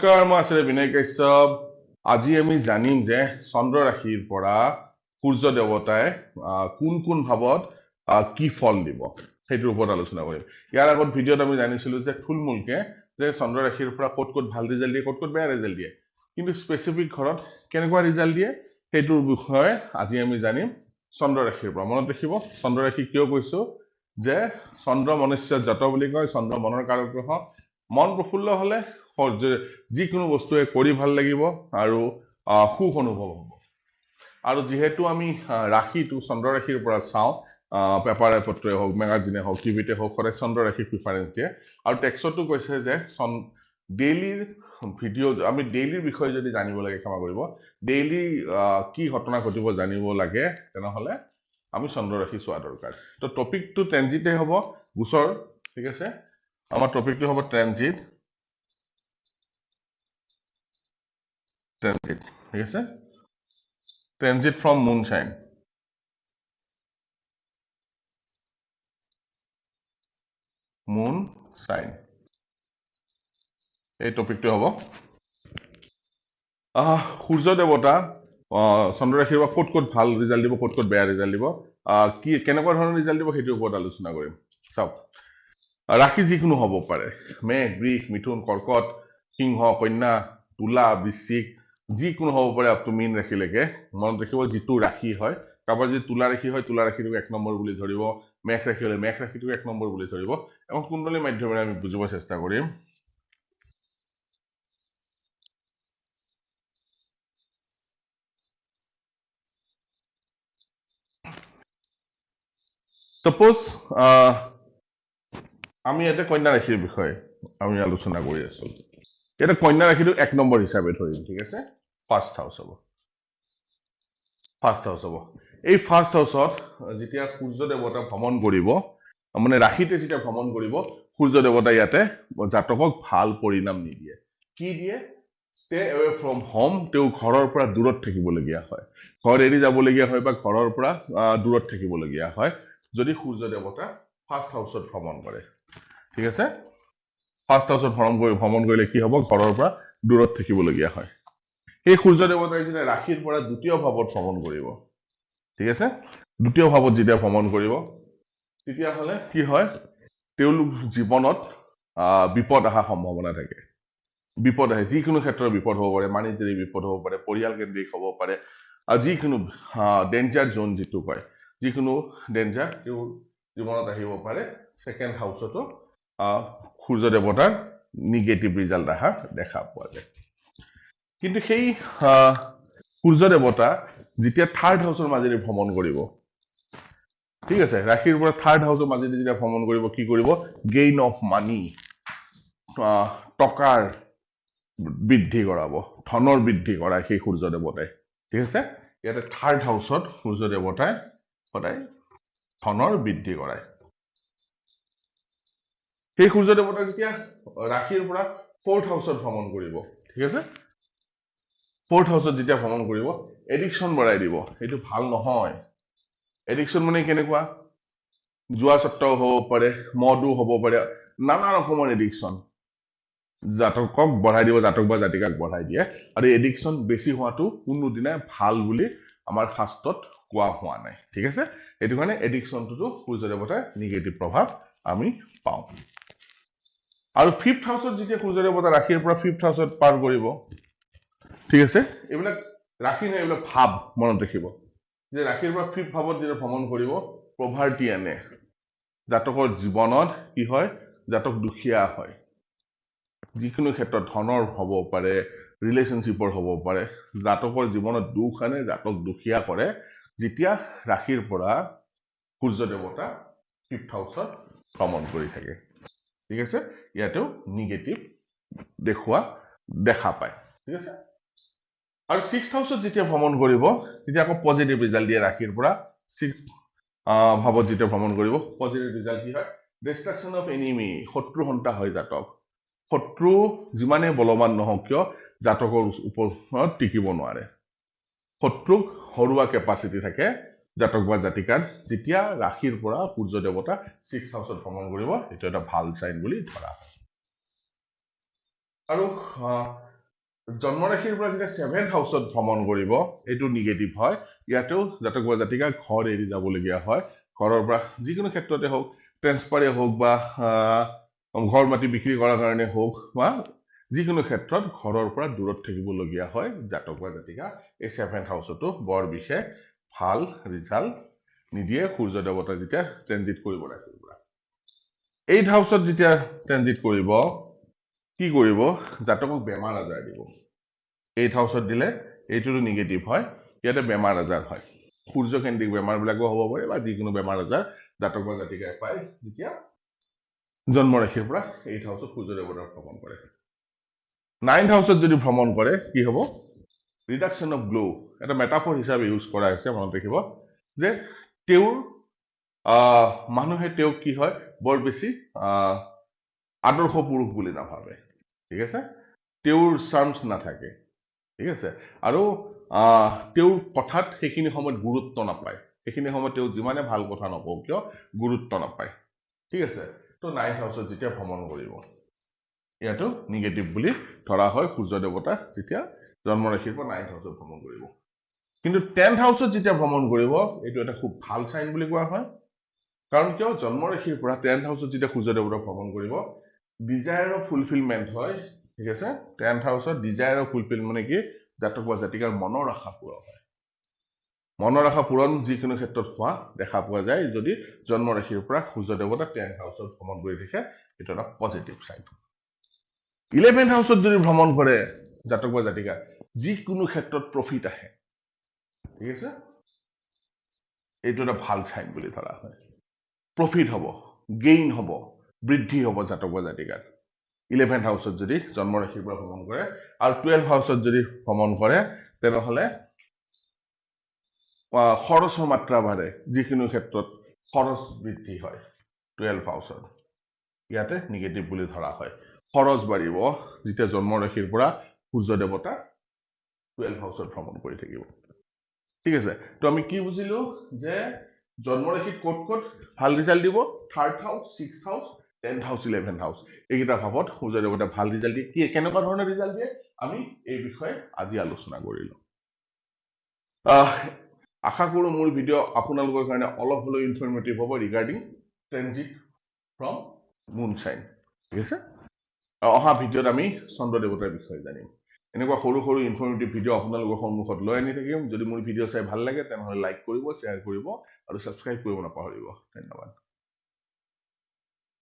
নমস্কাৰ মই আছিলে বিনয় কাশ্যপ আজি আমি জানিম যে চন্দ্ৰ ৰাশিৰ পৰা সূৰ্য দেৱতাই কোন কোন ভাৱত কি ফল দিব সেইটোৰ ওপৰত আলোচনা কৰিম ইয়াৰ আগত ভিডিঅ'ত আমি জানিছিলো যে থুলমূলকে যে চন্দ্ৰ ৰাশিৰ পৰা ক'ত ক'ত ভাল ৰিজাল্ট দিয়ে ক'ত ক'ত বেয়া ৰিজাল্ট দিয়ে কিন্তু স্পেসিফিক ঘৰত কেনেকুৱা ৰিজাল্ট দিয়ে সেইটোৰ বিষয়ে আজি আমি জানিম চন্দ্ৰ ৰাশিৰ পৰা মনত ৰাখিব চন্দ্ৰ ৰাশি কিয় কৈছো যে চন্দ্ৰ মনুষ্য জাত বুলি কয় চন্দ্ৰ মনৰ কাৰক গ্ৰহ মন প্ৰফুল্ল হলে যিকোনো বস্তুৱে কৰি ভাল লাগিব আৰু সুখ অনুভৱ হ'ব আৰু যেহেতু আমি ৰাশিটো চন্দ্ৰ ৰাশিৰ পৰা চাওঁ পেপাৰে পত্ৰে হওক মেগাজিনে হওক টিভিতে হওক সদায় চন্দ্ৰ ৰাশিক প্ৰিফাৰেন্স দিয়ে আৰু টেক্সটো কৈছে যে ডেইলিৰ ভিডিঅ আমি ডেইলিৰ বিষয়ে যদি জানিব লাগে ক্ষমা কৰিব ডেইলি কি ঘটনা ঘটিব জানিব লাগে তেনেহলে আমি চন্দ্ৰ ৰাশি চোৱা দৰকাৰ তো টপিকটো ট্ৰেনজিটে হ'ব গুছৰ ঠিক আছে আমাৰ টপিকটো হ'ব ট্ৰেনজিট ঠিক আছে ট্ৰেনজিট ফ্ৰম মুনশ্বাইন এই টপিকটো হ'ব সূৰ্য দেৱতা চন্দ্ৰ ৰাশিৰ পৰা ক'ত ক'ত ভাল ৰিজাল্ট দিব ক'ত ক'ত বেয়া ৰিজাল্ট দিব কি কেনেকুৱা ধৰণৰ ৰিজাল্ট দিব সেইটোৰ ওপৰত আলোচনা কৰিম চাওক ৰাশি যিকোনো হ'ব পাৰে মেঘ বৃষ মিথুন কৰ্কট সিংহ কন্যা তুলা বৃশ্চিক যিকোনো হ'ব পাৰে আপ টু মীন ৰাশিলৈকে মনত ৰাখিব যিটো ৰাশি হয় কাৰোবাৰ যদি তুলা ৰাশি হয় তুলা ৰাশিটোক 1 নম্বৰ বুলি ধৰিব মেঘ ৰাশি হলে মেঘ ৰাশিটোক 1 নম্বৰ বুলি ধৰিব এবং কুণ্ডলী মাধ্যমেৰে আমি বুজিব চেষ্টা কৰিম Suppose আমি এটা কন্যা ৰাশিৰ বিষয়ে আমি আলোচনা কৰি আছো এটা কন্যা ৰাশিটো 1 নম্বৰ হিচাপে ধৰিম ঠিক আছে ফাৰ্স্ট হাউস হ'ব এই ফাৰ্স্ট হাউসত যেতিয়া সূৰ্য দেৱতা ভ্ৰমণ কৰিব মানে ৰাশিতে যেতিয়া ভ্ৰমণ কৰিব সূৰ্য দেৱতা ইয়াতে জাতকক ভাল পৰিণাম নিদিয়ে কি দিয়ে ষ্টে এৱে ফ্ৰম হোম তেও ঘৰৰ পৰা দূৰত থাকিবলগীয়া হয় ঘৰ এৰি যাবলগীয়া হয় বা ঘৰৰ পৰা দূৰত থাকিবলগীয়া হয় যদি সূৰ্য দেৱতা ফাৰ্স্ট হাউসত ভ্ৰমণ কৰে ঠিক আছে ফাৰ্স্ট হাউসত ভ্ৰমণ কৰিলে কি হ'ব ঘৰৰ পৰা দূৰত থাকিবলগীয়া হয় এই সূৰ্য দেৱতাই যেতিয়া ৰাশিৰ পৰা দ্বিতীয় ভাৱত ভ্ৰমণ কৰিব ঠিক আছে দ্বিতীয় ভাৱত যেতিয়া ভ্ৰমণ কৰিব তেতিয়া হলে কি হয় তেওঁলোক জীৱনত বিপদ অহা সম্ভাৱনা থাকে বিপদ আহে যিকোনো ক্ষেত্ৰৰ বিপদ হ'ব পাৰে মানিটাৰী বিপদ হ'ব পাৰে পৰিয়াল কেন্দ্ৰিক হ'ব পাৰে যিকোনো ডেঞ্জাৰ জোন যিটো কয় যিকোনো ডেঞ্জাৰ জীৱনত আহিব পাৰে সেকেন্ড হাউসতো সূৰ্য দেৱতাৰ নিগেটিভ ৰিজাল্ট আহা দেখা পোৱা যায় কিন্তু সেই সূৰ্য দেৱতা যেতিয়া থাৰ্ড হাউসৰ মাজেৰে ভ্ৰমণ কৰিব ঠিক আছে ৰাশিৰ পৰা থাৰ্ড হাউসৰ মাজেৰে যেতিয়া ভ্ৰমণ কৰিব কি কৰিব গেইন অফ মানি টকাৰ বৃদ্ধি কৰাব ধনৰ বৃদ্ধি কৰায় সেই সূৰ্য দেৱতাই ঠিক আছে ইয়াতে থাৰ্ড হাউসত সূৰ্য দেৱতাই সদায় ধনৰ বৃদ্ধি কৰায় সেই সূৰ্য দেৱতা যেতিয়া ৰাশিৰ পৰা ফৰ্থ হাউসত ভ্ৰমণ কৰিব ঠিক আছে ফৰ্থ হাউসত যেতিয়া ভ্ৰমণ কৰিব এডিকশন বঢ়াই দিব এইটো ভাল নহয় এডিকশন মানে কেনেকুৱা জুৱা সত্ত্বাও হ'ব পাৰে মদো হ'ব পাৰে নানা ৰকমৰ এডিকশন জাতকক বঢ়াই দিব জাতক বা জাতিকাক বঢ়াই দিয়ে আৰু এডিকশন বেছি হোৱাটো কোনো দিনা ভাল বুলি আমাৰ শাস্ত্ৰত কোৱা হোৱা নাই ঠিক আছে এইটো কাৰণে এডিকশনটো সূৰ্য দেৱতাৰ নিগেটিভ প্ৰভাৱ আমি পাওঁ আৰু ফিফথ হাউসত যেতিয়া সূৰ্য দেৱতা ৰাশিৰ পৰা ফিফথ হাউসত পাৰ কৰিব ঠিক আছে এইবিলাক ৰাশি নাই এইবিলাক ভাৱ মনত ৰাখিব যে ৰাশিৰ পৰা ফিফথ ভাৱত যেতিয়া ভ্ৰমণ কৰিব প্ৰভাৰ্টি আনে জাতকৰ জীৱনত কি হয় জাতক দুখীয়া হয় যিকোনো ক্ষেত্ৰত ধনৰ হ'ব পাৰে ৰিলেশনশ্বিপৰ হ'ব পাৰে জাতকৰ জীৱনত দুখ আনে জাতক দুখীয়া কৰে যেতিয়া ৰাশিৰ পৰা সূৰ্য দেৱতা ফিফথ হাউসত ভ্ৰমণ কৰি থাকে ঠিক আছে ইয়াতেও নিগেটিভ দেখা পায় ঠিক আছে আৰু 6th হাউসত যেতিয়া ভ্ৰমণ কৰিব তেতিয়া আকৌ পজিটিভ ৰিজাল্ট দিয়ে ৰাশিৰ পৰা 6th ভাৱত যেতিয়া ভ্ৰমণ কৰিব পজিটিভ ৰিজাল্ট কি হয় ডিষ্ট্ৰাকশন অফ এনিমি শত্ৰু হন্তা হয় জাতক শত্ৰু যিমানে বলৱান নহওক কিয় জাতকৰ ওপৰত টিকিব নোৱাৰে শত্ৰুক হৰুৱা কেপাসিটি থাকে জাতক বা জাতিকাৰ যেতিয়া ৰাশিৰ পৰা সূৰ্য দেৱতা 6th হাউসত ভ্ৰমণ কৰিব এটা ভাল সাইন বুলি ধৰা আৰু জন্ম ৰাশিৰ পৰা যেতিয়া 7th হাউচত ভ্ৰমণ কৰিব এইটো নিগেটিভ হয় ইয়াতেও জাতক বা জাতিকা ঘৰ এৰি যাবলগীয়া হয় ঘৰৰ পৰা যিকোনো ক্ষেত্ৰতে হওক ট্ৰেন্সফাৰে হওক বা ঘৰ মাটি বিক্ৰী কৰাৰ কাৰণে হওক বা যিকোনো ক্ষেত্ৰত ঘৰৰ পৰা দূৰত থাকিবলগীয়া হয় জাতক বা জাতিকা এই 7th হাউচতো বৰ বিশেষ ভাল ৰিজাল্ট নিদিয়ে সূৰ্য দেৱতা যেতিয়া ট্ৰেনজিট কৰিব ৰাশিৰ পৰা 8th হাউচত যেতিয়া ট্ৰেনজিট কৰিব কি কৰিব জাতকক বেমাৰ আজাৰ দিব 8th হাউচত দিলে এইটোৰো নিগেটিভ হয় ইয়াতে বেমাৰ আজাৰ হয় সূৰ্য কেন্দ্ৰিক বেমাৰবিলাকো হ'ব পাৰে বা যিকোনো বেমাৰ আজাৰ জাতক বা জাতিকাই পায় যেতিয়া জন্ম ৰাশিৰ পৰা 8th হাউচত সূৰ্য দেৱতাৰ ভ্ৰমণ কৰে 9th হাউচত যদি ভ্ৰমণ কৰে কি হ'ব ৰিডাকশ্যন অফ গ্লো এটা মেটাফৰ হিচাপে ইউজ কৰা হৈছে মনত ৰাখিব যে তেওঁৰ মানুহে তেওঁক কি হয় বৰ বেছি আদৰ্শ পুৰুষ বুলি নাভাবে ঠিক আছে তেওঁৰ চাৰ্মছ নাথাকে ঠিক আছে আৰু তেওঁৰ কথাত সেইখিনি সময়ত গুৰুত্ব নাপায় সেইখিনি সময়ত তেওঁ যিমানে ভাল কথা নকওঁ কিয় গুৰুত্ব নাপায় ঠিক আছে তো 9th হাউচত যেতিয়া ভ্ৰমণ কৰিব ইয়াতো নিগেটিভ বুলি ধৰা হয় সূৰ্য দেৱতা যেতিয়া জন্ম ৰাশিৰ পৰা 9th হাউচত ভ্ৰমণ কৰিব কিন্তু 10th হাউচত যেতিয়া ভ্ৰমণ কৰিব এইটো এটা খুব ভাল চাইন বুলি কোৱা হয় কাৰণ কিয় জন্ম ৰাশিৰ পৰা 10th হাউচত যেতিয়া সূৰ্য দেৱতা ভ্ৰমণ কৰিব ডিজায়াৰৰ ফুলফিলমেণ্ট হয় ঠিক আছে 10th হাউচত ডিজায়াৰৰ ফুলফিলমেণ্ট মানে কি জাতক বা জাতিকাৰ মনৰ আশা পূৰণ হয় মনৰ আশা পূৰণ যিকোনো ক্ষেত্ৰত হোৱা দেখা পোৱা যায় যদি জন্ম ৰাশিৰ পৰা সূৰ্য দেৱতা 10th হাউচত ভ্ৰমণ কৰি থাকে এইটো এটা পজিটিভ চাইন 11th হাউচত যদি ভ্ৰমণ কৰে জাতক বা জাতিকা যিকোনো ক্ষেত্ৰত প্ৰফিট আহে ঠিক আছে এইটো এটা ভাল চাইন বুলি ধৰা হয় প্ৰফিট হ'ব গেইন হ'ব বৃদ্ধি হ'ব জাতক বা জাতিকাৰ 11th হাউচত যদি জন্ম ৰাশিৰ পৰা ভ্ৰমণ কৰে আৰু 12th হাউচত যদি ভ্ৰমণ কৰে তেনেহ'লে খৰচৰ মাত্ৰা বাঢ়ে যিকোনো ক্ষেত্ৰত খৰচ বৃদ্ধি হয় 12th হাউচত ইয়াতে নিগেটিভ বুলি ধৰা হয় খৰচ বাঢ়িব যেতিয়া জন্ম ৰাশিৰ পৰা সূৰ্য দেৱতা 12th হাউচত ভ্ৰমণ কৰি থাকিব ঠিক আছে তো আমি কি বুজিলো যে জন্ম ৰাশিত ক'ত ক'ত ভাল ৰিজাল্ট দিব 3rd house 6th house 10th house 11th house এইকেইটা ভাৱত সূৰ্য দেৱতা ভাল ৰিজাল্ট দিয়ে কি কেনেকুৱা ধৰণৰ ৰিজাল্ট দিয়ে আমি এই বিষয়ে আজি আলোচনা কৰিলো আশা কৰো মোৰ ভিডিঅ' আপোনালোকৰ কাৰণে অলপ হ'লেও ইনফৰমেটিভ হ'ব regarding transit from moon sign ঠিক আছে অহা ভিডিঅ'ত আমি চন্দ্ৰ দেৱতাৰ বিষয়ে জানিম এনেকুৱা সৰু সৰু ইনফৰমেটিভ ভিডিঅ' আপোনালোকৰ সন্মুখত লৈ আনি থাকিম যদি মোৰ ভিডিঅ' চাই ভাল লাগে তেনেহ'লে লাইক কৰিব শ্বেয়াৰ কৰিব আৰু ছাবস্ক্ৰাইব কৰিব নাপাহৰিব ধন্যবাদ